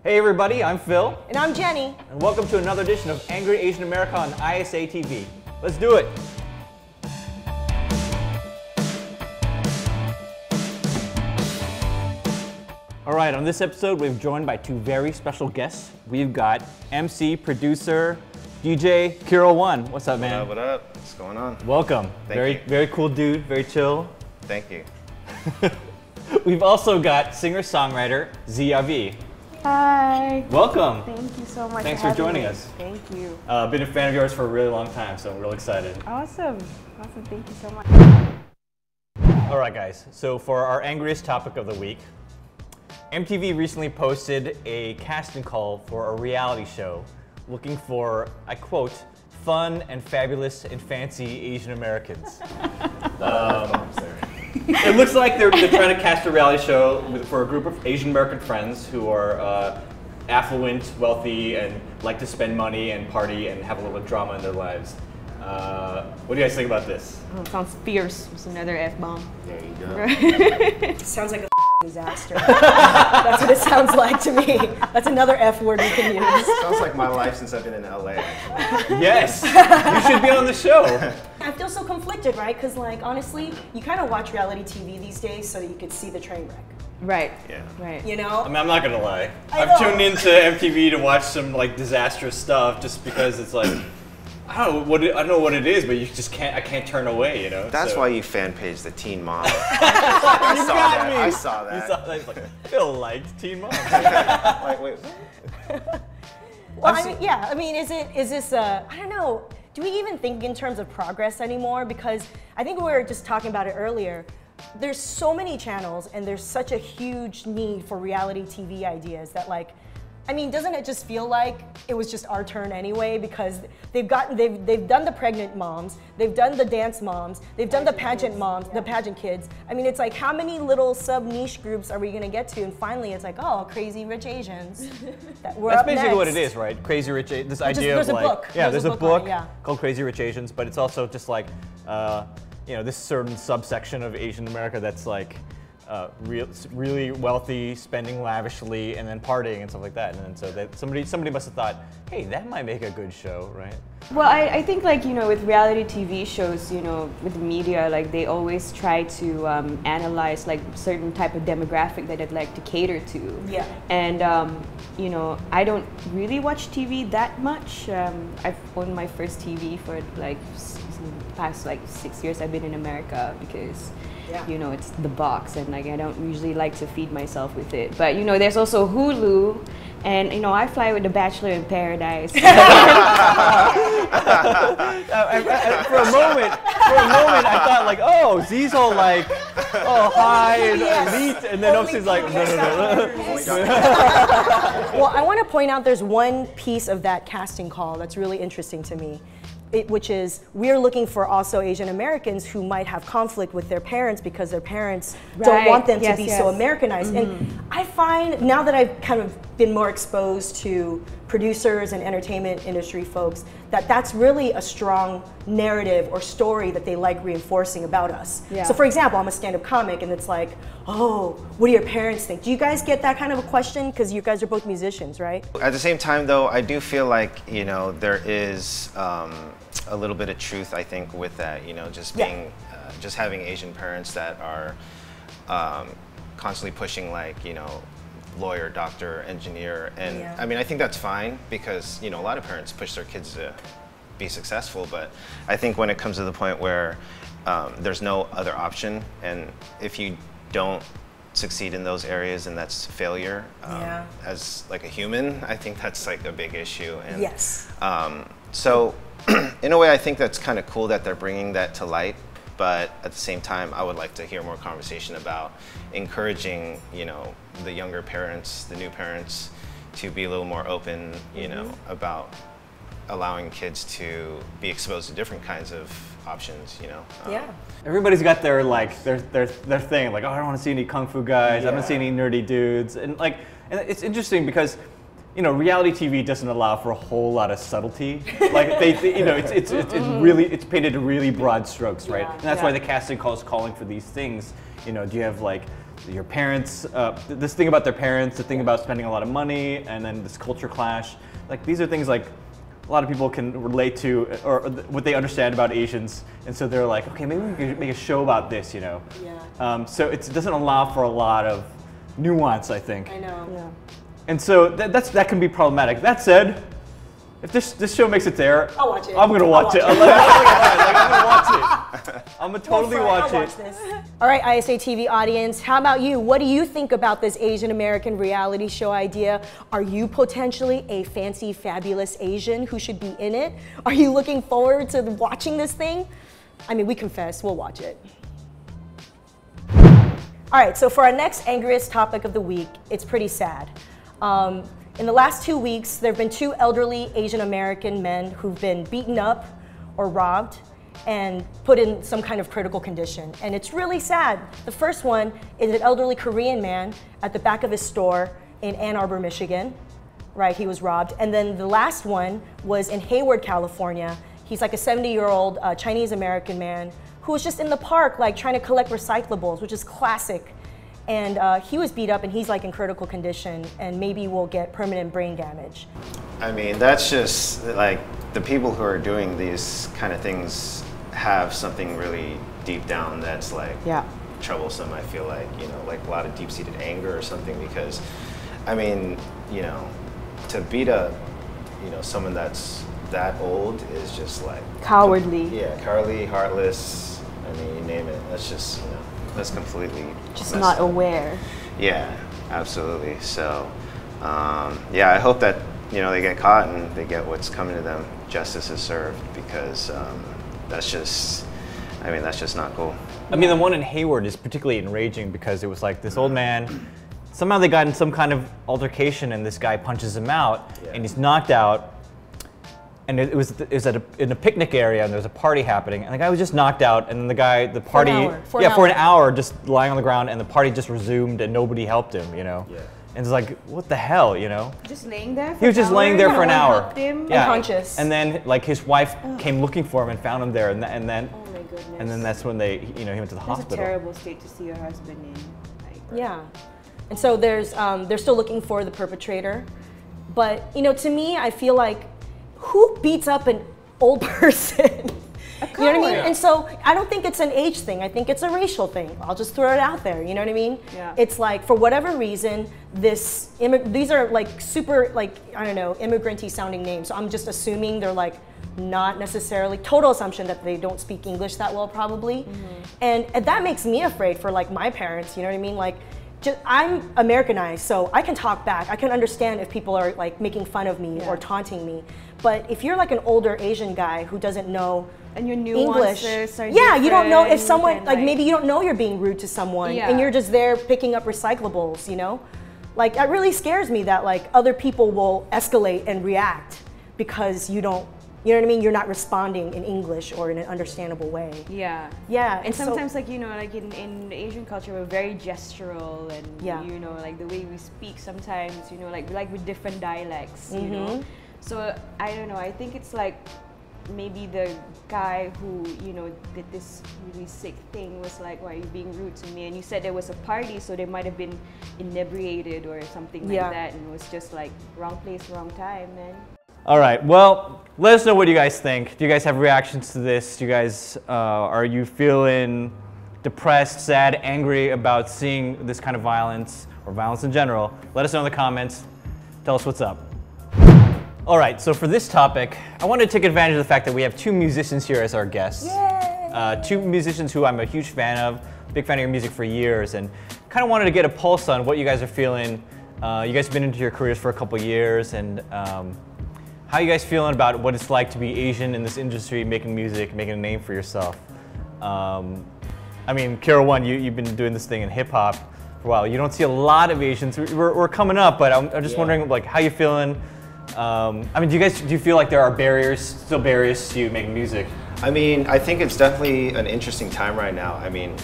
Hey everybody, I'm Phil. And I'm Jenny. And welcome to another edition of Angry Asian America on ISAtv. Let's do it. All right, on this episode, we're joined by two very special guests. We've got MC, producer, DJ, Kero One. What's up, man? What up? What's going on? Welcome. Thank you. Very cool dude, very chill. Thank you. We've also got singer-songwriter Zee Avi. Hi. Welcome. Thank you so much. Thanks for joining us. Thank you. Been a fan of yours for a really long time, so I'm real excited. Awesome. Awesome. Thank you so much. All right, guys. So for our angriest topic of the week, MTV recently posted a casting call for a reality show looking for, I quote, fun and fabulous and fancy Asian Americans. It looks like they're trying to cast a reality show for a group of Asian American friends who are affluent, wealthy, and like to spend money and party and have a little drama in their lives. What do you guys think about this? Oh, sounds fierce. It's another F-bomb. There you go. It sounds like a disaster. That's what it sounds like to me. That's another F word we can use. Sounds like my life since I've been in LA. Actually. Yes, you should be on the show. I feel so conflicted, right? Because like, honestly, you kind of watch reality TV these days so that you could see the train wreck. Right. Yeah. Right. You know? I mean, I'm not gonna lie. I I've know. tuned into MTV to watch some like disastrous stuff just because it's like, I don't know what it is, but you just can't. I can't turn away, you know. That's so. why you fan page the Teen Mom. You got me. I saw that. You saw that. It's like, Phil liked Teen Mom. Like, wait. Well, I mean, yeah. I mean, is this? I don't know. Do we even think in terms of progress anymore? Because I think we were just talking about it earlier. There's so many channels, and there's such a huge need for reality TV ideas that, like, I mean, doesn't it just feel like it was just our turn anyway? Because they've done the pregnant moms, they've done the dance moms, they've done the pageant moms, the pageant kids. I mean, it's like, how many little sub niche groups are we gonna get to? And finally, it's like, oh, crazy rich Asians. That's basically what it is, right? Crazy Rich Asians. This idea there's of a like, book. yeah, there's a book on it, yeah. called Crazy Rich Asians, but it's also just like, you know, this certain subsection of Asian America that's like. Really wealthy, spending lavishly, and then partying and stuff like that. And then so somebody must have thought, hey, that might make a good show, right? Well, I think, like, you know, with reality TV shows, you know, with the media, like, they always try to analyze like certain type of demographic that they'd like to cater to. Yeah. And you know, I don't really watch TV that much. I've owned my first TV for like the past like 6 years. I've been in America because. Yeah. You know, it's the box, and like I don't usually like to feed myself with it. But you know, there's also Hulu, and you know, I fly with the Bachelor in Paradise. For a moment, I thought like, oh, Zee's all like, oh, hi and elite, and then she's like, no. Well, I want to point out there's one piece of that casting call that's really interesting to me. Which is, we're looking for also Asian Americans who might have conflict with their parents because their parents don't want them to be so Americanized. And I find, now that I've kind of been more exposed to producers and entertainment industry folks, that that's really a strong narrative or story that they like reinforcing about us. Yeah. So for example, I'm a stand-up comic, and it's like, oh, what do your parents think? Do you guys get that kind of a question? Because you guys are both musicians, right? At the same time, though, I do feel like, you know, there is a little bit of truth, I think, with that. You know, just being, just having Asian parents that are constantly pushing, like, you know, lawyer, doctor, engineer, and I mean, I think that's fine because, you know, a lot of parents push their kids to be successful, but I think when it comes to the point where there's no other option, and if you don't succeed in those areas, and that's failure as like a human, I think that's like a big issue. And Yes. So in a way, I think that's kind of cool that they're bringing that to light. But at the same time, I would like to hear more conversation about encouraging, you know, the younger parents, the new parents, to be a little more open, you know, about allowing kids to be exposed to different kinds of options, you know. Everybody's got their like their thing. Like, oh, I don't want to see any kung fu guys. I don't see any nerdy dudes. And like, and it's interesting because, you know, reality TV doesn't allow for a whole lot of subtlety. Like you know, it's painted in really broad strokes, right? And that's why the casting call is calling for these things. You know, do you have like your parents, this thing about their parents, the thing about spending a lot of money, and then this culture clash. Like these are things like a lot of people can relate to, or what they understand about Asians, and so they're like, okay, maybe we could make a show about this, you know? Yeah. So it doesn't allow for a lot of nuance, I think. I know. Yeah. And so that can be problematic. That said, if this show makes it there, I'll watch it. I'm gonna watch it. I'm gonna watch it. I'm gonna totally watch it. This. All right, ISAtv audience, how about you? What do you think about this Asian American reality show idea? Are you potentially a fancy, fabulous Asian who should be in it? Are you looking forward to watching this thing? I mean, we confess, we'll watch it. All right, so for our next angriest topic of the week, it's pretty sad. In the last 2 weeks, there have been 2 elderly Asian American men who've been beaten up or robbed and put in some kind of critical condition. And it's really sad. The first one is an elderly Korean man at the back of his store in Ann Arbor, Michigan. Right, he was robbed. And then the last one was in Hayward, California. He's like a 70-year-old Chinese American man who was just in the park, like trying to collect recyclables, which is classic. And he was beat up and he's like in critical condition and maybe will get permanent brain damage. I mean, that's just like the people who are doing these kind of things have something really deep down that's like troublesome, I feel like, you know, like a lot of deep-seated anger or something, because I mean, you know, to beat up, you know, someone that's that old is just like cowardly. Yeah, cowardly, heartless, I mean, you name it. That's just, you know, that's completely just not aware. Yeah, absolutely. So, yeah, I hope that, you know, they get caught and they get what's coming to them. Justice is served, because that's just, I mean, that's just not cool. I mean, the one in Hayward is particularly enraging because it was like this old man, somehow they got in some kind of altercation and this guy punches him out and he's knocked out. And it was in a picnic area and there was a party happening and the guy was just knocked out and then the party, for an hour just lying on the ground and the party just resumed and nobody helped him, you know? Yeah. And it's like, what the hell, you know? Just laying there for He was just laying there for an hour. Helped him. Yeah. Unconscious. And then like his wife came looking for him and found him there and then Oh my goodness. and then that's when they, you know, he went to the hospital. That's a terrible state to see your husband in. Like, yeah. And so there's, they're still looking for the perpetrator. But, you know, to me, I feel like, who beats up an old person? You know what I mean? And so I don't think it's an age thing. I think it's a racial thing. I'll just throw it out there. You know what I mean? Yeah. It's like, for whatever reason, these are like super, like, I don't know, immigrant-y sounding names. So I'm just assuming they're like not necessarily, total assumption that they don't speak English that well probably. And that makes me afraid for like my parents, you know what I mean? Like, I'm Americanized, so I can talk back. I can understand if people are like making fun of me or taunting me. But if you're like an older Asian guy who doesn't know and your English, are you don't know if someone, like maybe you don't know you're being rude to someone and you're just there picking up recyclables, you know? Like, it really scares me that like other people will escalate and react because you don't, you know what I mean? You're not responding in English or in an understandable way. Yeah. Yeah. And sometimes, like, you know, like in Asian culture, we're very gestural and, you know, like the way we speak sometimes, you know, like with different dialects, you know? So, I don't know, I think it's like maybe the guy who, you know, did this really sick thing was like, why are you being rude to me? And you said there was a party, so they might have been inebriated or something like that, and it was just like wrong place, wrong time, man. All right, well, let us know what you guys think. Do you guys have reactions to this? Do you guys, are you feeling depressed, sad, angry about seeing this kind of violence or violence in general? Let us know in the comments. Tell us what's up. All right, so for this topic, I wanted to take advantage of the fact that we have 2 musicians here as our guests. Yay! 2 musicians who I'm a huge fan of, big fan of your music for years, and kind of wanted to get a pulse on what you guys are feeling. You guys have been into your careers for a couple years, and how you guys feeling about what it's like to be Asian in this industry, making music, making a name for yourself? I mean, Kero One, you've been doing this thing in hip hop for a while. You don't see a lot of Asians. We're coming up, but I'm just wondering, like, how you feeling? I mean, do you feel like there are still barriers to you making music? I mean, I think it's definitely an interesting time right now. I mean,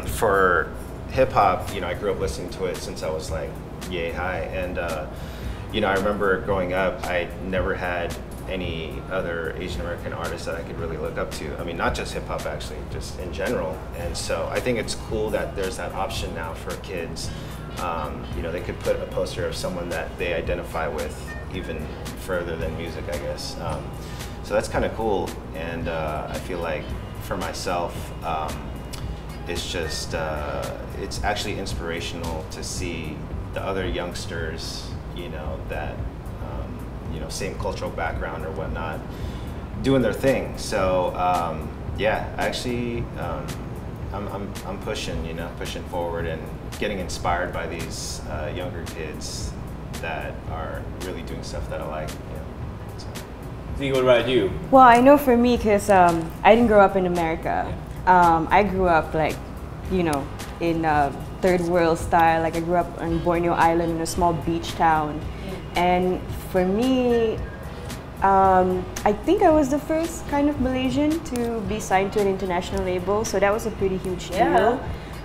for hip hop, you know, I grew up listening to it since I was like yay high, and you know, I remember growing up, I never had any other Asian American artists that I could really look up to. I mean, not just hip hop actually, just in general. And so I think it's cool that there's that option now for kids. You know, they could put a poster of someone that they identify with even further than music, I guess. So that's kind of cool. And I feel like for myself, it's just, it's actually inspirational to see the other youngsters, you know, that, you know, same cultural background or whatnot, doing their thing. So yeah, actually, I'm pushing, you know, pushing forward and getting inspired by these younger kids that are really doing stuff that I like. You know, so. Zee, what about you? Well, I know for me, because I didn't grow up in America. I grew up like, you know, in third world style. Like I grew up on Borneo Island in a small beach town. And for me, I think I was the first kind of Malaysian to be signed to an international label. So that was a pretty huge deal.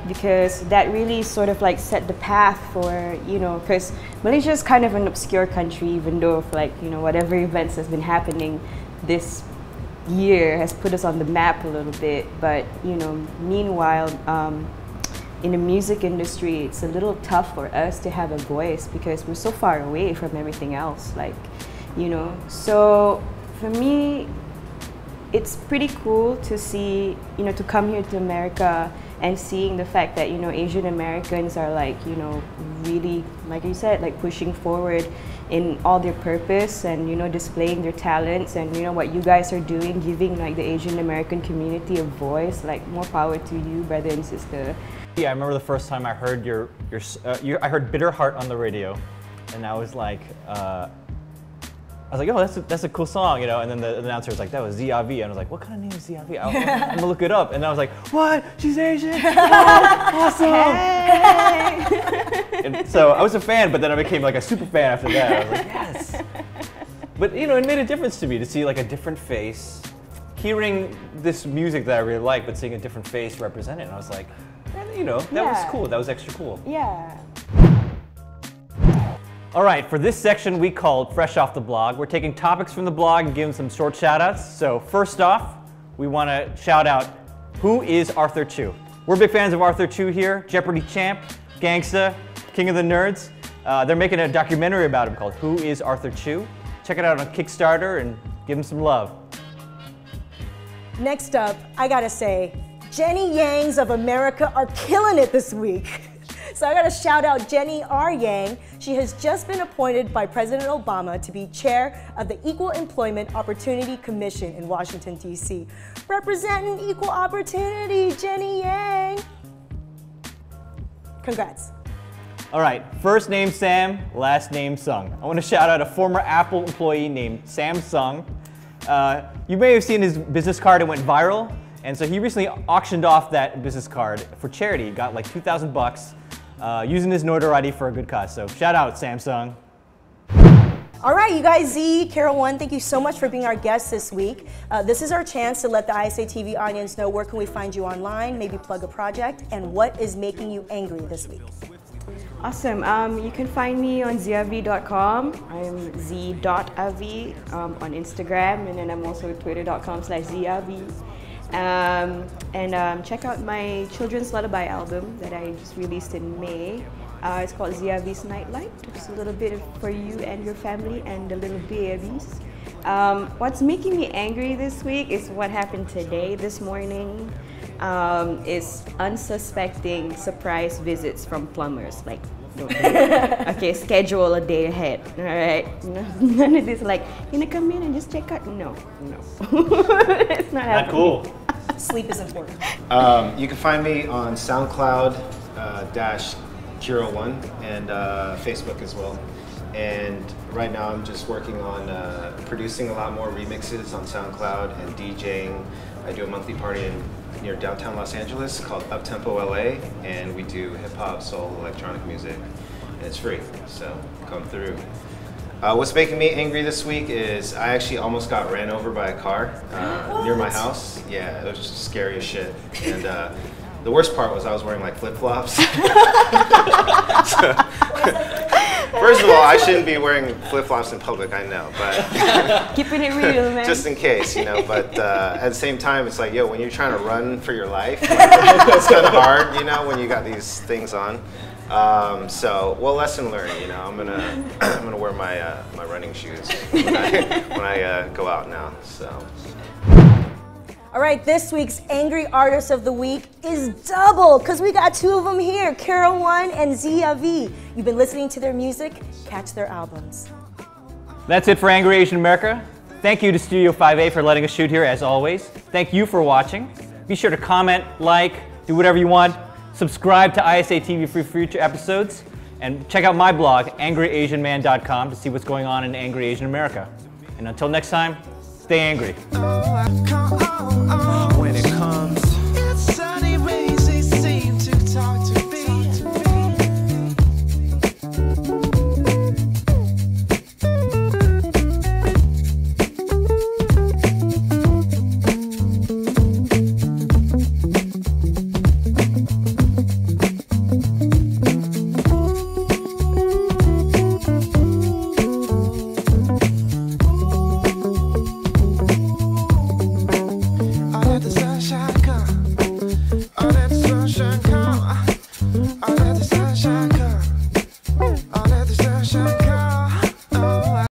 Because that really sort of like set the path for, you know, because Malaysia is kind of an obscure country, even though like, you know, whatever events has been happening this year has put us on the map a little bit. But, you know, meanwhile, in the music industry, it's a little tough for us to have a voice because we're so far away from everything else, like, you know. So for me, it's pretty cool to see, you know, to come here to America and seeing the fact that, you know, Asian Americans are like, you know, really, like you said, like pushing forward in all their purpose and, you know, displaying their talents and, you know, what you guys are doing, giving like the Asian American community a voice. Like, more power to you, brother and sister. Yeah, I remember the first time I heard I heard Bitter Heart on the radio, and I was like, oh, that's a cool song, you know. And then the announcer was like, that was Zee Avi, and I was like, what kind of name is Zee Avi? I'm gonna look it up, and I was like, what? She's Asian? Oh, awesome! Hey. And so I was a fan, but then I became like a super fan after that. I was like, yes. But you know, it made a difference to me to see like a different face, hearing this music that I really like, but seeing a different face represented, and I was like, you know, that was cool. That was extra cool. Yeah. All right, for this section we called Fresh Off the Blog. We're taking topics from the blog and giving some short shout outs. So first off, we want to shout out, who is Arthur Chu? We're big fans of Arthur Chu here, Jeopardy champ, gangsta, king of the nerds. They're making a documentary about him called Who is Arthur Chu? Check it out on Kickstarter and give him some love. Next up, I gotta say, Jenny Yangs of America are killing it this week. So I gotta shout out Jenny R. Yang. She has just been appointed by President Obama to be chair of the Equal Employment Opportunity Commission in Washington, D.C. Representing equal opportunity, Jenny Yang. Congrats. All right, first name Sam, last name Sung. I want to shout out a former Apple employee named Sam Sung. You may have seen his business card, it went viral. And so he recently auctioned off that business card for charity. He got like 2,000 bucks using his notoriety for a good cause. So shout out, Samsung. All right, you guys, Zee, Kero One, thank you so much for being our guest this week. This is our chance to let the ISAtv audience know where can we find you online, maybe plug a project, and what is making you angry this week. Awesome. You can find me on zeeavi.com. I'm zee.avi on Instagram, and then I'm also twitter.com/zeeavi. Check out my children's lullaby album that I just released in May. It's called Zee Avi's Nightlight. It's a little bit for you and your family and the little babies. What's making me angry this week is what happened today, this morning. Is unsuspecting surprise visits from plumbers. Like, okay, schedule a day ahead. All right, none of this like, you know, come in and just check out. No, it's not happening. Cool. Sleep is important. You can find me on SoundCloud Kero One and Facebook as well. And right now I'm just working on producing a lot more remixes on SoundCloud and DJing. I do a monthly party near downtown Los Angeles called Uptempo LA, and we do hip hop, soul, electronic music, and it's free, so come through. What's making me angry this week is I actually almost got ran over by a car near my house. Yeah, it was just scary as shit. And the worst part was I was wearing like flip-flops. First of all, I shouldn't be wearing flip-flops in public, I know, but keeping it real, man. just in case, you know. But at the same time, it's like, yo, when you're trying to run for your life, it's kind of hard, you know, when you got these things on. So, well, lesson learned. You know, I'm gonna wear my my running shoes when I go out now. So. All right, this week's Angry Artist of the Week is double because we got two of them here, Kero One and Zee Avi. You've been listening to their music, catch their albums. That's it for Angry Asian America. Thank you to Studio 5A for letting us shoot here as always. Thank you for watching. Be sure to comment, like, do whatever you want. Subscribe to ISAtv for future episodes. And check out my blog, angryasianman.com, to see what's going on in Angry Asian America. And until next time, stay angry. Oh,